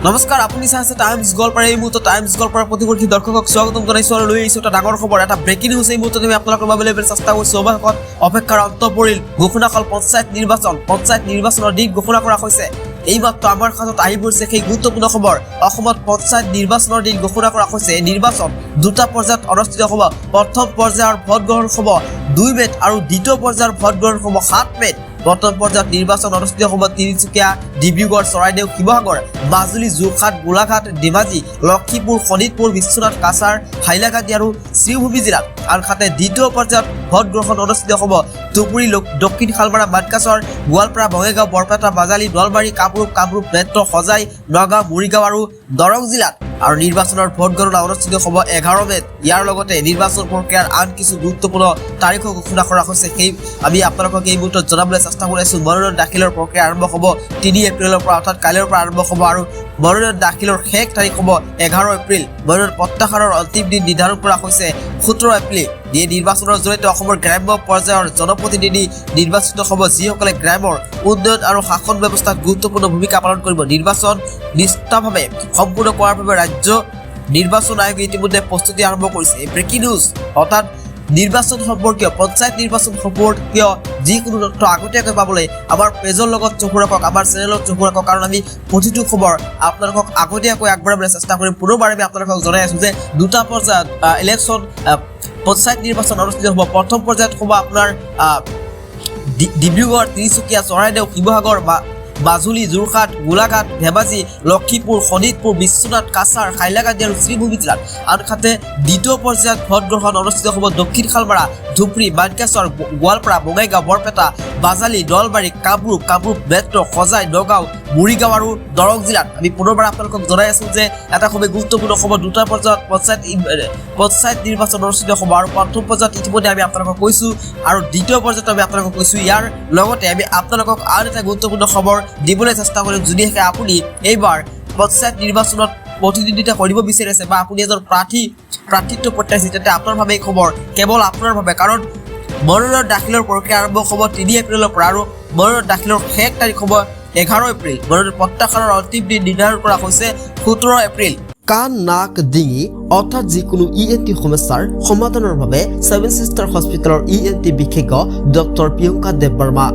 নমস্কাৰ আপুনি চাই আছে টাইমছ গোৱালপাৰা এই মুহূৰ্তত টাইমছ গোৱালপাৰা প্ৰতিগৰাকী দৰ্শকক স্বাগতম জনাইছো আৰু লৈ আহিছো এটা ডাঙৰ খবৰ এটা ব্ৰেকিং নিউজ এই মুহূৰ্তত আমি আপোনালোকৰ বাবে চেষ্টা কৰিছো অৱশেষত অপেক্ষাৰ অন্ত পৰিল ঘোষণা হ'ল পঞ্চায়ত নিৰ্বাচনৰ দিন ঘোষণা কৰা হৈছে এই মাত্ৰ আমাৰ কাষত আহি পৰিছে সেই গুৰুত্বপূৰ্ণ খবৰ অসমত পঞ্চায়ত নিৰ্বাচনৰ দিন ঘোষণা কৰা হৈছে এই নিৰ্বাচন দুটা পৰ্যায়ত অনুষ্ঠিত হ'ব প্ৰথম পৰ্যায়ৰ ভোট গ্ৰহণ হ'ব 2 মেত আৰু দ্বিতীয় পৰ্যায়ৰ ভোট গ্ৰহণ হ'ব 7 মেত প্ৰথম পৰ্যায়ত নিৰ্বাচন অনুষ্ঠিত হ'ব তিনিচুকীয়া ডিব্ৰুগড় চৰাইদেউ শিৱসাগৰ মাজুলী যোৰহাট গোলাঘাট ধেমাজি লখিমপুৰ শোণিতপুৰ বিশ্বনাথ কাছাৰ হাইলাকান্দি আৰু শ্ৰীভূমি জিলাত আনহাতে দ্বিতীয় পৰ্যায়ত ভোট গ্ৰহণ অনুষ্ঠিত হ'ব ধুবুৰী দক্ষিণ শালমাৰা মানকাছৰ গোৱালপাৰা বঙাইগাঁও বৰপেটা বাজালি নলবাৰী কামৰূপ মেট্ৰ' হোজাই নগাঁও মৰিগাঁও আৰু দৰং জিলাত আৰু নিৰ্বাচনৰ ভোট গণনা অনুষ্ঠিত হ'ব 11 মেত ইয়াৰ লগতে নিৰ্বাচন প্ৰক্ৰিয়াৰ আন কিছু গুৰুত্বপূৰ্ণ তাৰিখ ঘোষণা কৰা হৈছে সেই আমি আপোনালোকক এই মুহূৰ্তত জনাবলৈ চেষ্টা কৰিছো মনোনয়ন দাখিলৰ প্ৰক্ৰিয়া আৰম্ভ হ'ব 3 এপ্ৰিলৰ পৰা অৰ্থাৎ কাইলৈৰ পৰা আৰম্ভ হ'ব আৰু মনোনয়ন দাখিলৰ শেষ তাৰিখ হ'ব 11 এপ্ৰিল মনোনয়ন প্ৰত্যাহাৰৰ অন্তিম দিন নিৰ্ধাৰণ কৰা হৈছে 17 এপ্ৰিল এই নিৰ্বাচনৰ জৰিয়তে অসমৰ গ্ৰাম্য পৰ্যায়ৰ জনপ্ৰতিনিধি নিৰ্বাচিত হ'ব যিসকলে গ্ৰাম্যৰ উন্নয়ন আৰু শাসন ব্যৱস্থাত গুৰুত্বপূৰ্ণ ভূমিকা পালন কৰিব নিৰ্বাচন নিষ্ঠাভাৱে সম্পূৰ্ণ কৰাৰ বাবে ৰাজ্য নিৰ্বাচন আয়োগে ইতিমধ্যে প্ৰস্তুতি আৰম্ভ কৰিছে ব্ৰেকিং নিউজ অৰ্থাৎ নিৰ্বাচন সম্পৰ্কীয় পঞ্চায়ত নিৰ্বাচন সম্পৰ্কীয় যিকোনো তথ্য আগতীয়াকৈ পাবলৈ আমাৰ পেজৰ লগত চকু ৰাখক আমাৰ চেনেলত চকু ৰাখক কাৰণ আমি প্ৰতিটো খবৰ আপোনালোকক আগতীয়াকৈ আগবঢ়াবলৈ চেষ্টা কৰিম পুনৰবাৰ আমি আপোনালোকক জনাই আছো যে দুটা পৰ্যায়ত ইলেকশ্যন পঞ্চায়ত নিৰ্বাচন অনুষ্ঠিত হ'ব প্ৰথম পৰ্যায়ত হ'ব আপোনাৰ ডিব্ৰুগড় তিনিচুকীয়া চৰাইদেউ শিৱসাগৰ মাজুলী যোৰহাট গোলাঘাট ধেমাজি লখিমপুৰ শোণিতপুৰ বিশ্বনাথ কাছাৰ হাইলাকান্দি আৰু শ্ৰীভূমি জিলাত আনহাতে দ্বিতীয় পৰ্যায়ত ভোট গ্ৰহণ অনুষ্ঠিত হ'ব দক্ষিণ শালমাৰা ধুবুৰী মানকাছৰ গোৱালপাৰা বঙাইগাঁও বৰপেটা বাজালি নলবাৰী কামৰূপ মেট্ৰ' হোজাই নগাঁও মৰিগাঁও আৰু দৰং জিলাত আমি পুনৰবাৰ আপোনালোকক জনাই আছো যে এটা খুবেই গুৰুত্বপূৰ্ণ খবৰ দুটা পৰ্যায়ত পঞ্চায়ত নিৰ্বাচন অনুষ্ঠিত হ'ব আৰু প্ৰথম পৰ্যায়ত ইতিমধ্যে আমি আপোনালোকক কৈছো আৰু দ্বিতীয় পৰ্যায়ত আমি আপোনালোকক কৈছো ইয়াৰ লগতে আমি আপোনালোকক আৰু এটা গুৰুত্বপূৰ্ণ খবৰ দিবলৈ চেষ্টা কৰিম যদিহে আপুনি এইবাৰ পঞ্চায়ত নিৰ্বাচনত প্ৰতিদ্বন্দ্বিতা কৰিব বিচাৰিছে বা আপুনি এজন প্ৰাৰ্থিত্ব প্ৰত্যাশী তেন্তে আপোনাৰ বাবে এই খবৰ কেৱল আপোনাৰ বাবে কাৰণ মনোনয়ন দাখিলৰ প্ৰক্ৰিয়া আৰম্ভ হ'ব 3 এপ্ৰিলৰ পৰা আৰু মনোনয়ন দাখিলৰ শেষ তাৰিখ হ'ব 11 এপ্ৰিল মনোনয়ন প্ৰত্যাহাৰৰ অন্তিম দিন নিৰ্ধাৰণ কৰা হৈছে 17 এপ্ৰিল কাণ নাক ডিঙি অৰ্থাৎ যিকোনো ইএনটি সমস্যাৰ সমাধানৰ বাবে 7 চিষ্টাৰ হস্পিটেলৰ ইএনটি বিশেষজ্ঞ ডক্টৰ প্ৰিয়ংকা দেৱবৰ্মা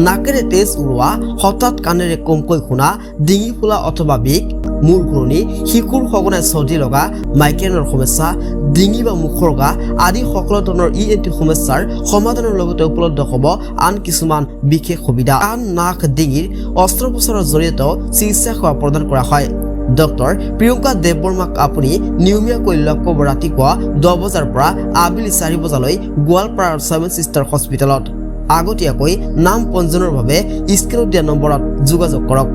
নাকেৰে তেজ ওলোৱা হঠাৎ কাণেৰে কমকৈ শুনা ডিঙি ফুলা অথবা বিষ মূৰ ঘূৰণি শিশুৰ সঘনাই চৰ্দি লগা মাইগ্ৰেনৰ সমস্যা ডিঙি বা মুখৰ গা আদি সকলো ধৰণৰ ইএনটি সমস্যাৰ সমাধানৰ লগতে উপলব্ধ হ'ব আন কিছুমান বিশেষ সুবিধা কাণ নাক ডিঙিৰ অস্ত্ৰোপচাৰৰ জৰিয়তে চিকিৎসা সেৱা প্ৰদান কৰা হয় ডক্টৰ প্ৰিয়ংকা দেৱবৰ্মাক আপুনি নিয়মীয়াকৈ লগ পাব ৰাতিপুৱা 10 বজাৰ পৰা আবেলি 4 বজালৈ গোৱালপাৰাৰ 7 চিষ্টাৰ হস্পিটেলত আগতীয়াকৈ নাম পঞ্জীয়নৰ বাবে স্ক্ৰীনত দিয়া নম্বৰত যোগাযোগ কৰক